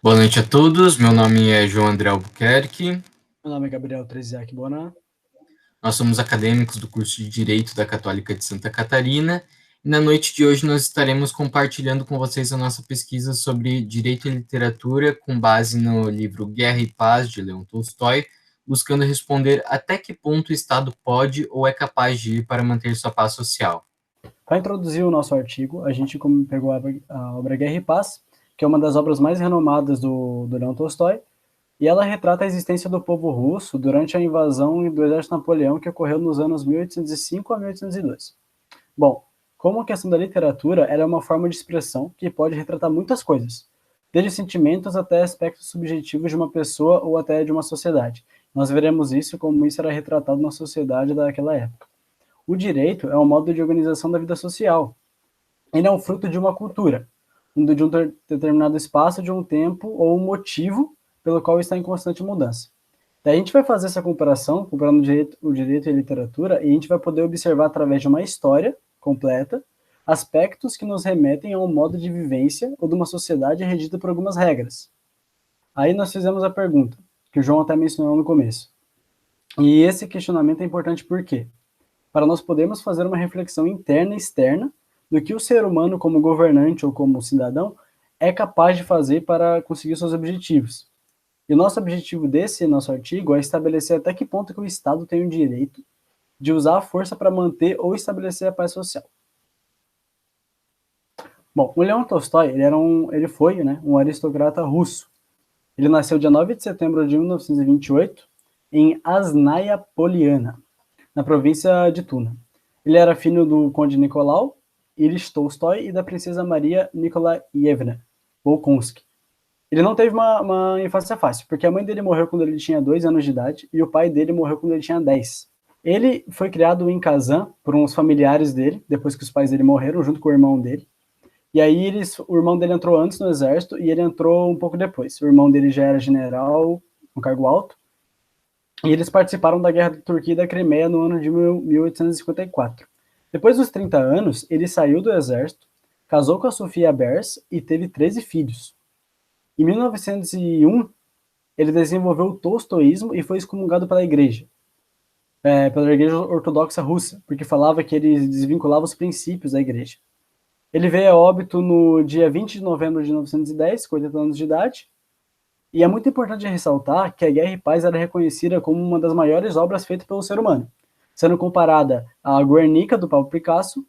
Boa noite a todos, meu nome é João André Albuquerque, Meu nome é Gabriel Treziak Bonan. nós somos acadêmicos do curso de Direito da Católica de Santa Catarina e na noite de hoje nós estaremos compartilhando com vocês a nossa pesquisa sobre Direito e Literatura com base no livro Guerra e Paz, de Leão Tolstói, buscando responder até que ponto o Estado pode ou é capaz de ir para manter sua paz social. Para introduzir o nosso artigo, a gente pegou a obra Guerra e Paz, que é uma das obras mais renomadas do Leão Tolstói, e ela retrata a existência do povo russo durante a invasão do exército Napoleão que ocorreu nos anos 1805 a 1802. Bom, como a questão da literatura, ela é uma forma de expressão que pode retratar muitas coisas, desde sentimentos até aspectos subjetivos de uma pessoa ou até de uma sociedade. Nós veremos isso como isso era retratado na sociedade daquela época. O direito é um modo de organização da vida social. Ele é um fruto de uma cultura, de um determinado espaço, de um tempo ou um motivo pelo qual está em constante mudança. Daí a gente vai fazer essa comparação, comparando o direito e a literatura, e a gente vai poder observar através de uma história completa aspectos que nos remetem a um modo de vivência ou de uma sociedade regida por algumas regras. Aí nós fizemos a pergunta, que o João até mencionou no começo. E esse questionamento é importante por quê? Para nós podermos fazer uma reflexão interna e externa do que o ser humano, como governante ou como cidadão, é capaz de fazer para conseguir seus objetivos. E o nosso objetivo desse nosso artigo é estabelecer até que ponto que o Estado tem o direito de usar a força para manter ou estabelecer a paz social. Bom, o Leão Tolstói, ele foi um aristocrata russo. Ele nasceu dia 9 de setembro de 1928 em Asnaya Poliana, na província de Tuna. Ele era filho do conde Nicolau Ilyich Tolstói e da princesa Maria Nikolaevna Volkonsky. Ele não teve uma infância fácil, porque a mãe dele morreu quando ele tinha 2 anos de idade e o pai dele morreu quando ele tinha 10. Ele foi criado em Kazan por uns familiares dele, depois que os pais dele morreram, junto com o irmão dele. E aí o irmão dele entrou antes no exército e ele entrou um pouco depois. O irmão dele já era general, um cargo alto, e eles participaram da Guerra da Turquia e da Crimeia no ano de 1854. Depois dos 30 anos, ele saiu do exército, casou com a Sofia Bers e teve 13 filhos. Em 1901, ele desenvolveu o tolstoísmo e foi excomungado pela igreja ortodoxa russa, porque falava que ele desvinculava os princípios da igreja. Ele veio a óbito no dia 20 de novembro de 1910, com 80 anos de idade, e é muito importante ressaltar que a Guerra e Paz era reconhecida como uma das maiores obras feitas pelo ser humano, sendo comparada à Guernica, do Pablo Picasso,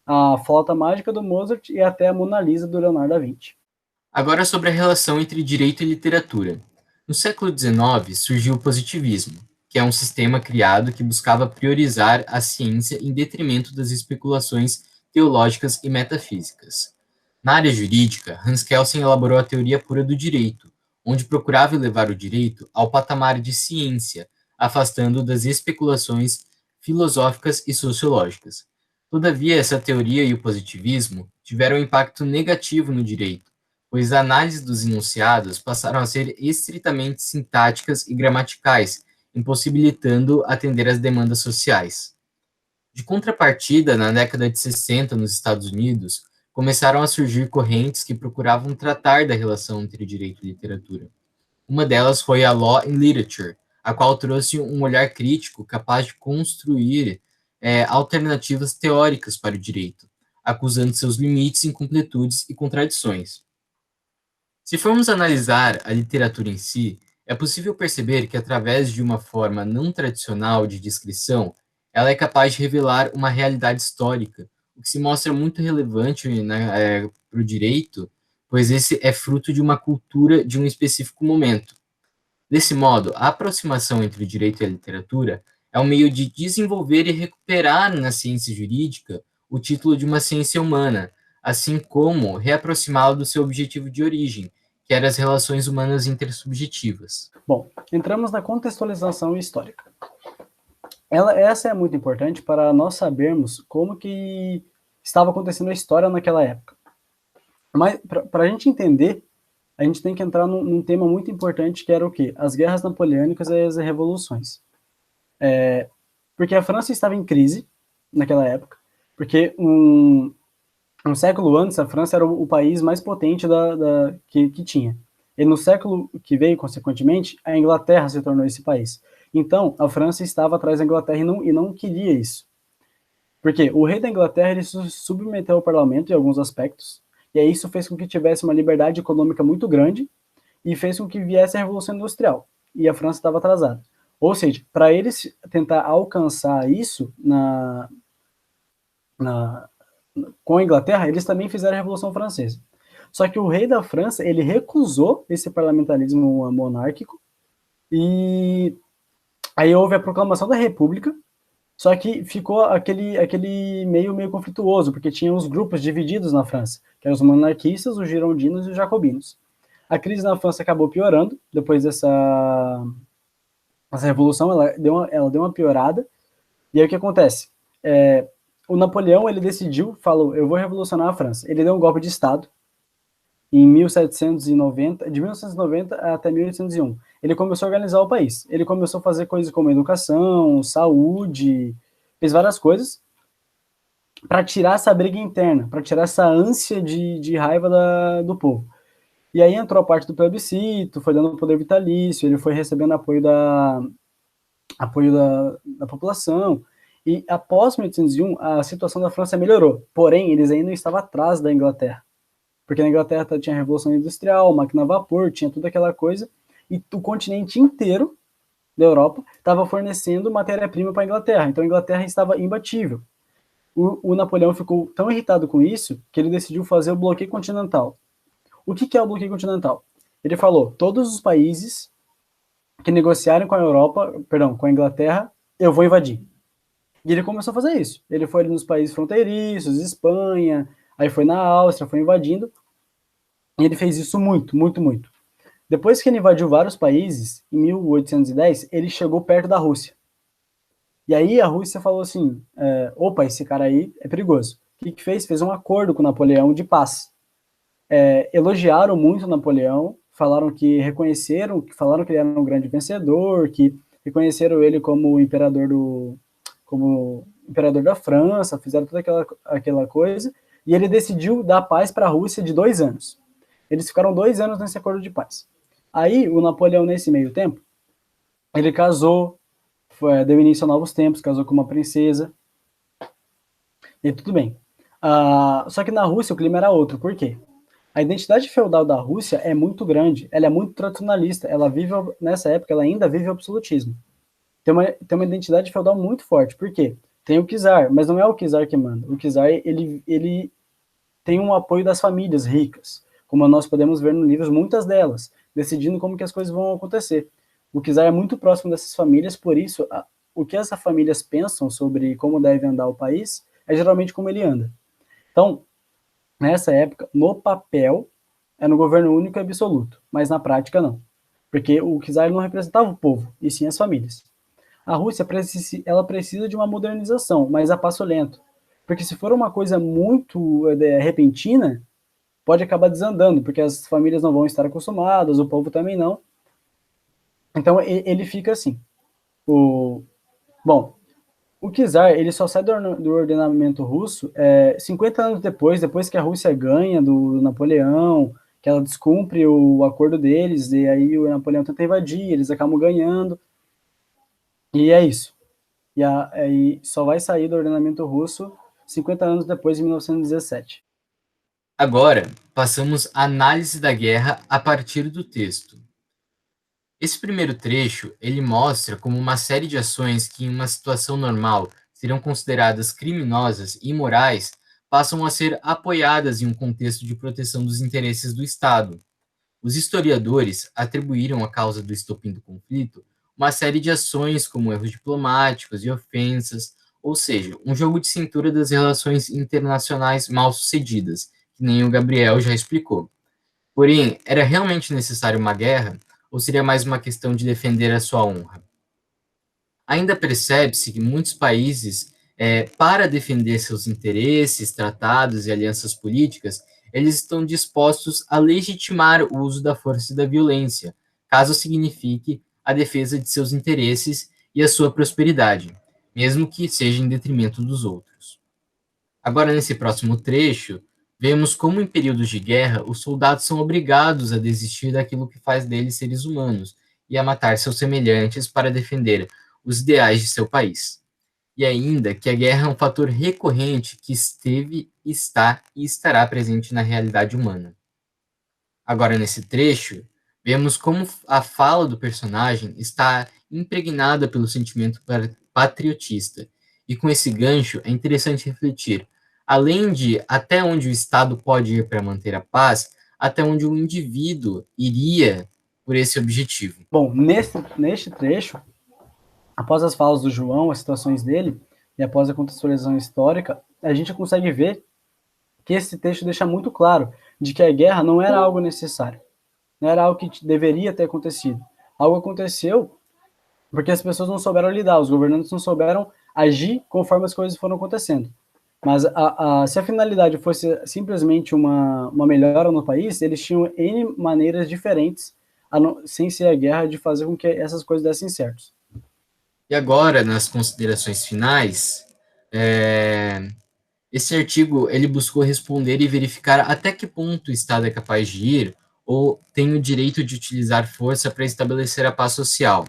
à Flauta Mágica, do Mozart e até a Mona Lisa, do Leonardo da Vinci. Agora sobre a relação entre direito e literatura. No século XIX surgiu o positivismo, que é um sistema criado que buscava priorizar a ciência em detrimento das especulações teológicas e metafísicas. Na área jurídica, Hans Kelsen elaborou a teoria pura do direito, onde procurava elevar o direito ao patamar de ciência, afastando das especulações filosóficas e sociológicas. Todavia, essa teoria e o positivismo tiveram um impacto negativo no direito, pois a análise dos enunciados passaram a ser estritamente sintáticas e gramaticais, impossibilitando atender às demandas sociais. De contrapartida, na década de 60, nos Estados Unidos, começaram a surgir correntes que procuravam tratar da relação entre direito e literatura. Uma delas foi a Law and Literature, a qual trouxe um olhar crítico capaz de construir alternativas teóricas para o direito, acusando seus limites, incompletudes e contradições. Se formos analisar a literatura em si, é possível perceber que, através de uma forma não tradicional de descrição, ela é capaz de revelar uma realidade histórica, o que se mostra muito relevante, né, para o direito, pois esse é fruto de uma cultura de um específico momento. Desse modo, a aproximação entre o direito e a literatura é um meio de desenvolver e recuperar na ciência jurídica o título de uma ciência humana, assim como reaproximá-la do seu objetivo de origem, que era as relações humanas intersubjetivas. Bom, entramos na contextualização histórica. Essa é muito importante para nós sabermos como que estava acontecendo a história naquela época. Mas para a gente entender, a gente tem que entrar num tema muito importante, que era o quê? As guerras napoleônicas e as revoluções. Porque a França estava em crise naquela época, porque um século antes a França era o país mais potente que tinha. E no século que veio, consequentemente, a Inglaterra se tornou esse país. Então, a França estava atrás da Inglaterra e não queria isso. Porque o rei da Inglaterra ele se submeteu ao parlamento em alguns aspectos, e aí isso fez com que tivesse uma liberdade econômica muito grande e fez com que viesse a Revolução Industrial. E a França estava atrasada. Ou seja, para eles tentar alcançar isso na, com a Inglaterra, eles também fizeram a Revolução Francesa. Só que o rei da França, ele recusou esse parlamentarismo monárquico e aí houve a proclamação da República, só que ficou aquele meio conflituoso, porque tinha os grupos divididos na França, que eram os monarquistas, os girondinos e os jacobinos. A crise na França acabou piorando depois essa revolução, ela deu uma piorada. E aí o que acontece? O Napoleão ele decidiu, falou, eu vou revolucionar a França. Ele deu um golpe de Estado em 1790, de 1990 até 1801. Ele começou a organizar o país. Ele começou a fazer coisas como educação, saúde, fez várias coisas para tirar essa briga interna, para tirar essa ânsia de raiva do povo. E aí entrou a parte do plebiscito, foi dando poder vitalício, ele foi recebendo apoio da população. E após 1801, a situação da França melhorou. Porém, eles ainda estavam atrás da Inglaterra. Porque na Inglaterra tinha a Revolução Industrial, máquina a vapor, tinha toda aquela coisa. E o continente inteiro da Europa estava fornecendo matéria-prima para a Inglaterra. Então a Inglaterra estava imbatível. O Napoleão ficou tão irritado com isso que ele decidiu fazer o bloqueio continental. O que é o bloqueio continental? Ele falou, todos os países que negociarem com a Europa, perdão, com a Inglaterra, eu vou invadir. E ele começou a fazer isso. Ele foi ali nos países fronteiriços, Espanha, aí foi na Áustria, foi invadindo. E ele fez isso muito, muito, muito. Depois que ele invadiu vários países, em 1810, ele chegou perto da Rússia. E aí a Rússia falou assim, opa, esse cara aí é perigoso. O que fez? Fez um acordo com Napoleão de paz. Elogiaram muito Napoleão, falaram que falaram que ele era um grande vencedor, que reconheceram ele como imperador da França, fizeram toda aquela coisa, e ele decidiu dar paz para a Rússia de 2 anos. Eles ficaram 2 anos nesse acordo de paz. Aí, o Napoleão, nesse meio tempo, ele casou, deu início a novos tempos, casou com uma princesa, e tudo bem. Só que na Rússia o clima era outro, por quê? A identidade feudal da Rússia é muito grande, ela é muito tradicionalista, nessa época, ela ainda vive o absolutismo. Tem uma identidade feudal muito forte, por quê? Tem o czar, mas não é o czar que manda. O czar, ele tem um apoio das famílias ricas, como nós podemos ver no livro, muitas delas, decidindo como que as coisas vão acontecer. O czar é muito próximo dessas famílias, por isso, o que essas famílias pensam sobre como deve andar o país, é geralmente como ele anda. Então, nessa época, no papel, era um governo único e absoluto, mas na prática não. Porque o czar não representava o povo, e sim as famílias. A Rússia ela precisa de uma modernização, mas a passo lento. Porque se for uma coisa muito repentina, pode acabar desandando, porque as famílias não vão estar acostumadas, o povo também não. Então ele fica assim. Bom, o czar ele só sai do ordenamento russo 50 anos depois que a Rússia ganha do Napoleão, que ela descumpre o acordo deles, e aí o Napoleão tenta invadir, eles acabam ganhando. E é isso. E aí só vai sair do ordenamento russo 50 anos depois, em 1917. Agora, passamos à análise da guerra a partir do texto. Esse primeiro trecho, ele mostra como uma série de ações que em uma situação normal seriam consideradas criminosas e imorais, passam a ser apoiadas em um contexto de proteção dos interesses do Estado. Os historiadores atribuíram à causa do estopim do conflito uma série de ações como erros diplomáticos e ofensas, ou seja, um jogo de cintura das relações internacionais mal sucedidas, que nem o Gabriel já explicou. Porém, era realmente necessário uma guerra, ou seria mais uma questão de defender a sua honra? Ainda percebe-se que muitos países, para defender seus interesses, tratados e alianças políticas, eles estão dispostos a legitimar o uso da força e da violência, caso signifique a defesa de seus interesses e a sua prosperidade, mesmo que seja em detrimento dos outros. Agora, nesse próximo trecho, Vemos como, em períodos de guerra, os soldados são obrigados a desistir daquilo que faz deles seres humanos e a matar seus semelhantes para defender os ideais de seu país. E ainda que a guerra é um fator recorrente que esteve, está e estará presente na realidade humana. Agora, nesse trecho, vemos como a fala do personagem está impregnada pelo sentimento patriotista. E com esse gancho, é interessante refletir, além de até onde o Estado pode ir para manter a paz, até onde o indivíduo iria por esse objetivo. Bom, neste trecho, após as falas do João, as situações dele, e após a contextualização histórica, a gente consegue ver que esse texto deixa muito claro de que a guerra não era algo necessário, não era algo que deveria ter acontecido. Algo aconteceu porque as pessoas não souberam lidar, os governantes não souberam agir conforme as coisas foram acontecendo. Mas se a finalidade fosse simplesmente uma melhora no país, eles tinham N maneiras diferentes, sem ser a guerra, de fazer com que essas coisas dessem certo. E agora, nas considerações finais, esse artigo ele buscou responder e verificar até que ponto o Estado é capaz de ir ou tem o direito de utilizar força para estabelecer a paz social.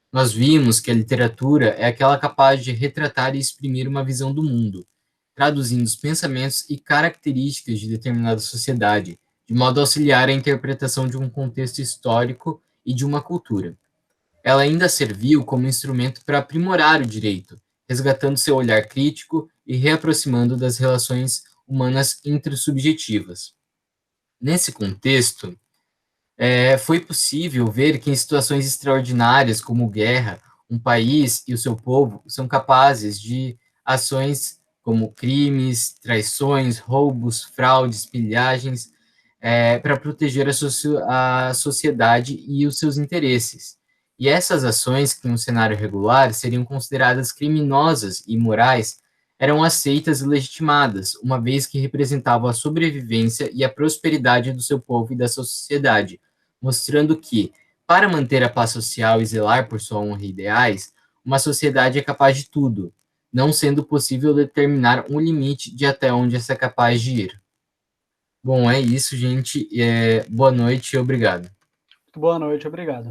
Nós vimos que a literatura é aquela capaz de retratar e exprimir uma visão do mundo, traduzindo os pensamentos e características de determinada sociedade, de modo a auxiliar a interpretação de um contexto histórico e de uma cultura. Ela ainda serviu como instrumento para aprimorar o direito, resgatando seu olhar crítico e reaproximando das relações humanas intersubjetivas. Nesse contexto, foi possível ver que em situações extraordinárias como guerra, um país e o seu povo são capazes de ações como crimes, traições, roubos, fraudes, pilhagens, para proteger a sociedade e os seus interesses. E essas ações, que em um cenário regular seriam consideradas criminosas e imorais, eram aceitas e legitimadas, uma vez que representavam a sobrevivência e a prosperidade do seu povo e da sua sociedade, mostrando que, para manter a paz social e zelar por sua honra e ideais, uma sociedade é capaz de tudo, não sendo possível determinar um limite de até onde essa é capaz de ir. Bom, é isso, gente. Boa noite e obrigado. Boa noite, obrigado.